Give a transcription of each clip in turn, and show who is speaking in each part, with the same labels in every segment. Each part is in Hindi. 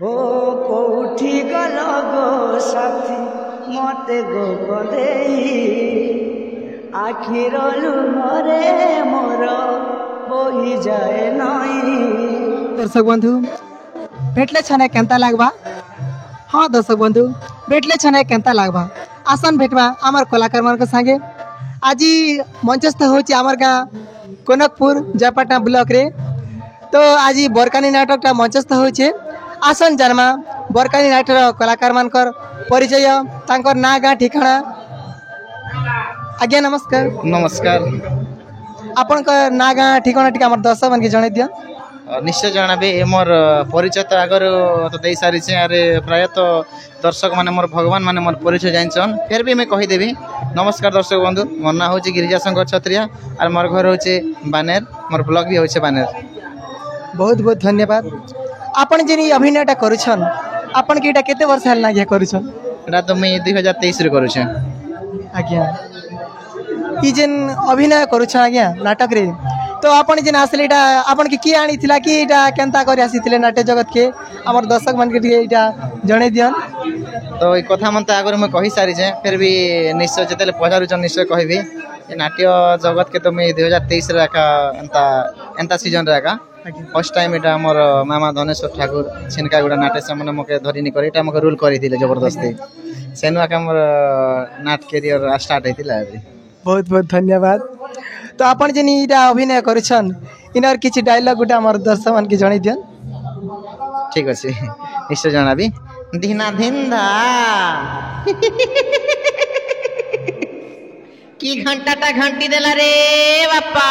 Speaker 1: ओ कोठी गल गो साथी मते गो कदेई आखिर लुहरे मोर बोही जाए नई।
Speaker 2: दर्शक बंधु भेटले छने केंता लागबा। हाँ दर्शक बंधु भेटले छने केंता लागबा। आसन भेटवा आमर कलाकार मान संगे आज मंचस्थ होची आमर गाँ कनकपुर जयपाटना ब्लॉक रे। तो आज बरकानी नाटकटा मंचस्थ होचे। आसन जन्मा बरकानी नाटक कलाकार मानकर परिचय तांकर ना गाँ ठिकाना। आज्ञा नमस्कार।
Speaker 3: नमस्कार।
Speaker 2: आपण ना गाँ ठिकाना टिक आमर दर्शक मान के जणाई दिया।
Speaker 3: निश्चय जनाबी मोर परिचय तो आगर तो दे सारी अरे प्राय तो दर्शक माने मोर भगवान माने मोर परिचय जानछन फिर भी मैं कहीदेवी। नमस्कार दर्शक बंधु मोर ना होची गिरिजाशंकर छत्रिया और मोर घर होचे बानेर मोर ब्लॉग भी होचे बानेर।
Speaker 2: बहुत बहुत धन्यवाद। आपण जेनी अभिनयटा करूछन आपण के एटा केते वर्ष हल ना करूछन?
Speaker 3: एटा तो मैं 2023 रे करूछे।
Speaker 2: आज्ञा ई जेन अभिनय करूछन आज्ञा नाटक रे तो आपण जेन आसले एटा आपण के की आनी थिला कि एटा केनता करी आसीथिले नाट्य जगत के हमर दर्शक मन के एटा जणे दियन।
Speaker 3: तो ई कथा मन त आगर मैं कहि सारी छे फिर भी निश्चय जतेले पजारुछन निश्चय कहबी। ए नाट्य जगत के तो मैं 2023 रे का एंता सीजन रे का फर्स्ट टाइम एटा हमर मामा धनेश्वर ठाकुर छिनकागुड़ा नाट्य सामने मके धरिनी करे एटा मके रूल करी दिले जबरदस्ती सेनुआ के हमर नाट करियर स्टार्ट हेतिला।
Speaker 2: बहुत बहुत धन्यवाद। तो आपण जेनी इटा अभिनय करिछन इनर किछि डायलॉग गुटा हमर दर्शक मन के जणाई दियन।
Speaker 3: ठीक अछि निश्चय जणाबी। दिना धिंदा की घंटाटा घंटी देला रे बापा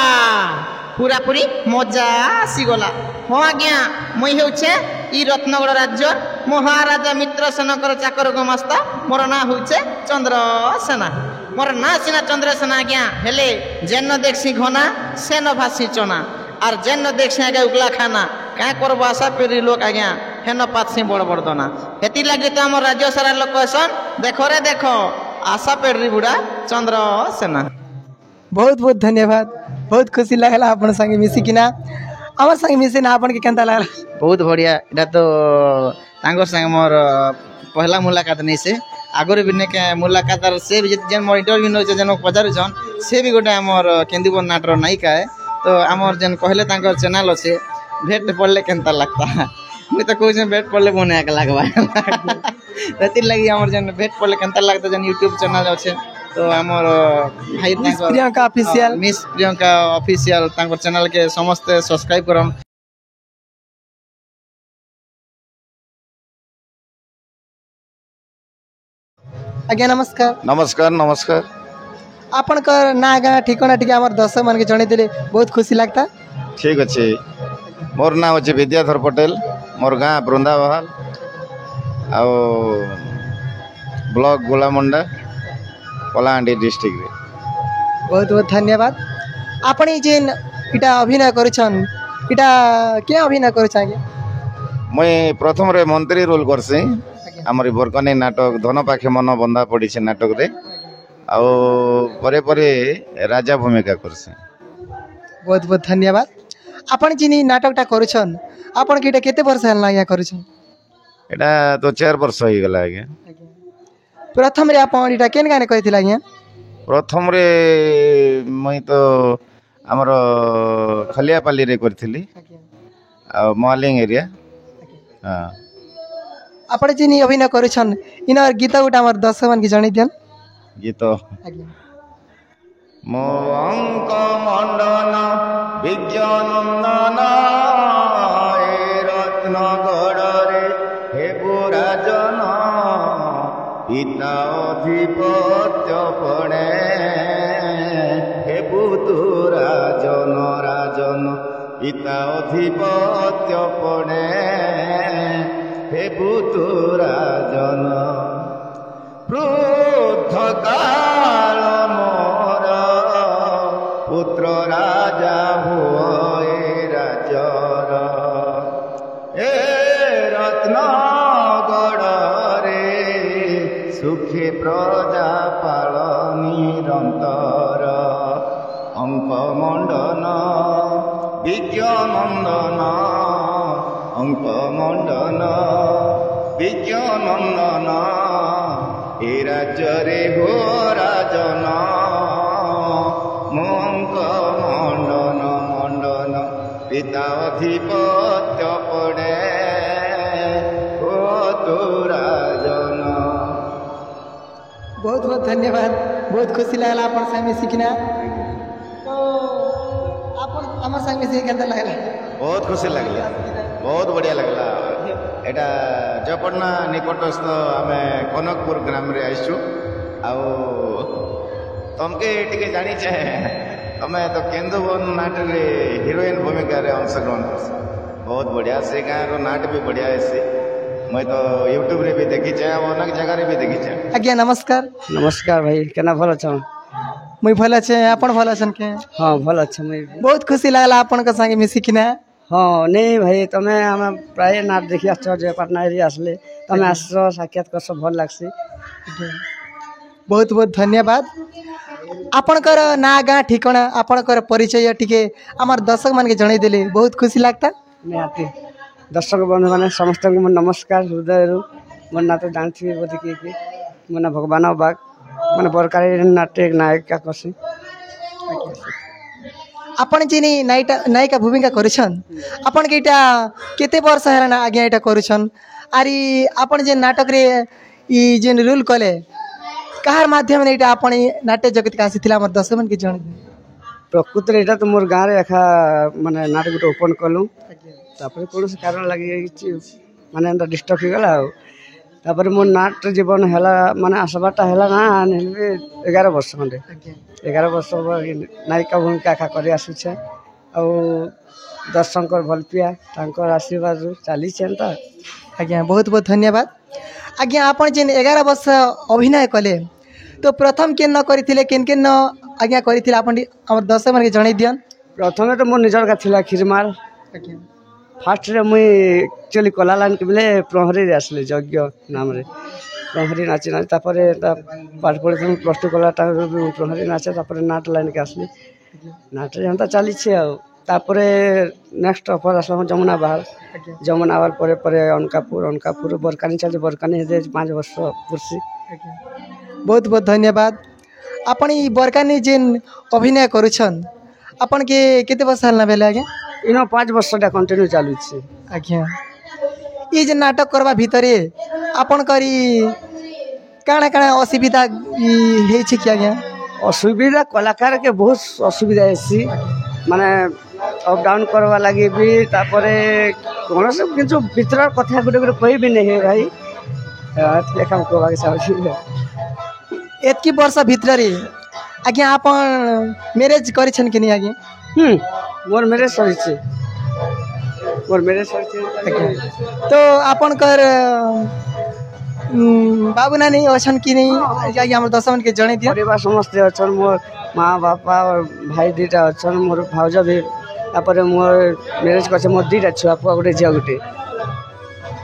Speaker 3: पूरा पूरी मजा आसीगला। हाँ आज्ञा मुई होचे ई रत्नगढ़ राज्य महाराजा मित्र सेनकर चाकर गुमास्ता मोर ना होचे चंद्रसेना। मोर ना सिना चंद्रसेना आज्ञा हेले जेन देखसी घना सेन भासी चना और जेन देखसी आगे उगला खाना क्या करबो आशा पेरी लोक आज्ञा हेन पाथसी बड़ बड़ दना। हेती लगी तो आम राज्य सारा लोक कहसन देखो रे देखो आशा पेरी बुढ़ा चंद्रसेना।
Speaker 2: बहुत बहुत धन्यवाद। बहुत खुशी लागला आपण संगे मिसी किना हमर संगे मिसी ना आपण के केनता लागला?
Speaker 3: बहुत बढ़िया। एटा तो तांगर संग मोर पहला मुलाकात नहीं से आगर भी ने के मुलाकात से भी जेन मोर इंटरव्यू न जेन पजारु छन से भी गोटे हमर केंदुबर नाटर नायिका है। तो हमर जेन कहले तांकर चैनल अछि भेट पड़ले केनता लागता मुई तो कहू भेट पड़ले मोने आके लागबा रति लगी हमर जेन भेट पड़ले केनता लागता जेन YouTube चैनल अछि। तो हमर भाई
Speaker 2: Priyanka official
Speaker 3: miss Priyanka official तांकर चैनल के समस्त सब्सक्राइब करम।
Speaker 2: आज्ञा नमस्कार।
Speaker 4: नमस्कार नमस्कार।
Speaker 2: आपण का ना गाँ ठिकाना टिके हमर दर्शक मन के जणे देले बहुत खुशी लागता।
Speaker 4: ठीक अच्छे मोर नाम अच्छे विद्याधर पटेल मोर गाँ बृंदाबहाल आ ब्लॉक गोलामुंडा कलाहांडी डिस्ट्रिक्ट रे।
Speaker 2: बहुत बहुत धन्यवाद। आपण जेन इटा अभिनय करिछन इटा के अभिनय करिछागे?
Speaker 4: मैं प्रथम रे मंत्री रोल करसे हमर बरकनी नाटक धन पाखे मन बंधा पड़ी से नाटक रे आउ परे परे राजा भूमिका करसे।
Speaker 2: बहुत बहुत धन्यवाद। आपण जिनी नाटकटा करिछन आपण के केते वर्ष हल लागिया करिछन?
Speaker 4: एटा तो 4 वर्ष होई गला आगे।
Speaker 2: प्रथम रे आपण इटा केन गाने कहिथिला आज्ञा?
Speaker 4: प्रथम रे मैं तो हमर खलियापाली रे करथिली आ मॉलिंग एरिया। हां
Speaker 2: आपण जिनी अभिनय करिछन इनर गीत उटा हमर दर्शक मन के जणी देन।
Speaker 4: गीत मो अंक मंडन विज्ञानंदन ए रत्नगढ़ रे हे बुराजन पिता अधिपत्य पड़े हे पुतु राजन राजन पिता अधिपत्य पड़े हे पुतु राजन वृद्ध काल मोर पुत्र राजा हुए राजर ए रत्नगढ़ रे सुखी प्रजा पाल निरंतर अंक मंडन विज्ञानंदन अंक मंडन ବିଜ୍ଞ ନନ୍ଦନ ଏ ରାଜ୍ୟରେ ହୋ ରାଜନ ମଙ୍କ ମଣ୍ଡନ ମଣ୍ଡନ ପିତା ଅଧିପତ୍ୟ ପଡ଼େ ଓ ତୁ ରାଜନ।
Speaker 2: बहुत बहुत धन्यवाद, बहुत खुशी लगला अपन संग मिसिकिना। तो अपन हमर संग मिसिक केंता लागला?
Speaker 4: बहुत खुशी लगला, बहुत बढ़िया लगला। एटा जपन्ना निकटस्थ आमे कनकपुर ग्राम रे आइछु आउ तमके टिके जानी चाहे तमे तो केंदुवन नाट रे हीरोइन भूमिका रे अंशग्रहण करछ। बहुत बढ़िया से गाँव रो नाट भी बढ़िया है। मैं तो यूट्यूब रे भी देखी छे और अनेक जगह रे भी देखी छे।
Speaker 2: आज्ञा नमस्कार।
Speaker 5: नमस्कार भाई, केना भल छ?
Speaker 2: मुई भल छे, अपन भल छन के?
Speaker 5: हाँ भल छ। मुई
Speaker 2: बहुत खुशी लागला अपन के संगे मिसिकिना।
Speaker 5: हाँ नहीं भाई, तमे हम प्राय नाट देखि आछ जे पटना एरिया आसले तमे आस साक्षात करछ, भल लागसी।
Speaker 2: बहुत बहुत धन्यवाद। आपणकर ना गाँ ठिकाना आपणकर परिचय टिके आमर दर्शक मान के जणाई देले बहुत खुशी लागता।
Speaker 5: निहाती दर्शक बंधु मैंने समस्त को नमस्कार हृदय मो ना तो जानथी बोधि किए मोना भगवान बाग मैंने बरकारी नाट्य नायिका करसी।
Speaker 2: आपण जिनी नायिका भूमिका करिछन आपण के इटा केते वर्ष हेलाना आज्ञा इटा करिछन आरी आपण जे नाटक रे ई जे रोल कले कहार माध्यम ने इटा आपण नाट्य जगत का आसीथिला हमर दर्शक मन के जण
Speaker 5: प्रकृति एटा तो मोर गाँव रे एखा माने नाटक गोटे ओपन कलु तापर कौन कारण लगी माने एंता डिस्टर्ब हो गला तापर मोर नाट जीवन हैला माने आसबाटा हैला ना 11 वर्ष खंडे 11 वर्ष नायिका भूमिका एखा करे आसुछे आ दर्शकर भल पिया तांकर आशीर्वाद चली एंता।
Speaker 2: आज्ञा बहुत बहुत धन्यवाद। आज्ञा आपण जेन 11 वर्ष अभिनय कले तो प्रथम केन न करिथिले केन केन आज्ञा करिथिले आपण हमर दर्शक मन के जणाई दियन।
Speaker 5: प्रथम तो मोर निजर का थिला खिरमार फास्ट रे मुई एक्चुअली कला लाइन के बेले प्रहरी रे आसले यज्ञ नाम रे प्रहरी नाची नाच तापरे पाठ पढ़े प्लस टू कला प्रहरी नाचे तापरे नाट लाइन के आसली नाट रे हमता चली छे आ तापरे नेक्स्ट ऑफर आसला जमुना बाहर जमुना बाहर परे परे अनकापुर बरकानी चल बरकानी हे 5 वर्ष कुर्सी।
Speaker 2: बहुत बहुत धन्यवाद। आपण ई बरकानी जेन अभिनय करूछन आपण के केते वर्ष हलना बेले आगे
Speaker 5: इनो 5 वर्ष कंटिन्यू चालू छे।
Speaker 2: आज्ञा ये जे नाटक करवा भितरे आपण करी काना काना असुविधा हे छे कि आज्ञा?
Speaker 5: असुविधा कलाकार के बहुत असुविधा है माने अप डाउन करवा लगी भी तापरे कौन से किंतु भीतर कथा गुटे गुटे कोई भी नहीं है भाई लेखा को बाकी सब
Speaker 2: एतकी वर्ष भितरे आज्ञा आपण मैरिज करिछन कि नहीं आज्ञा?
Speaker 5: मोर मैरिज सही छे
Speaker 2: तो आपण कर बाबू नानी अछन कि नहीं आज्ञा हमर दर्शक मन के जणे दिया।
Speaker 5: परिवार समस्त अछन मोर माँ बापा और भाई दीटा अछन मोर भाउज भी तापरे मोर मैरिज करछे मोर दीटा छुआ पुआ गुटे झिया गुटे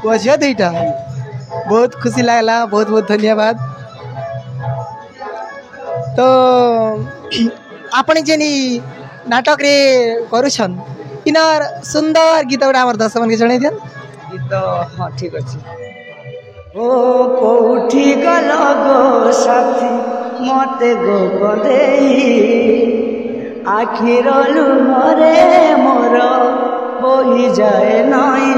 Speaker 2: बुझिया दीटा। बहुत खुशी लागला, बहुत बहुत धन्यवाद। तो आपण जेनी नाटक रे करूछन इनर सुंदर गीत गुड़ा हमर दर्शक मन के जणे दियन।
Speaker 5: गीत हाँ ठीक अछि।
Speaker 1: ओ कोठी गल गो साथी मते गो बंदेई आखिर लुहरे मोर बोही जाए नई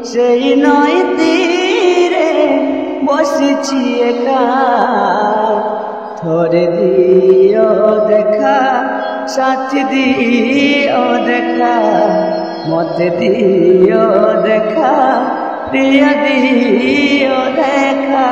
Speaker 1: सेई नई तीरे बसिछि एका थोड़े दियो देखा साथी दियो देखा मते दियो देखा प्रिय दियो देखा।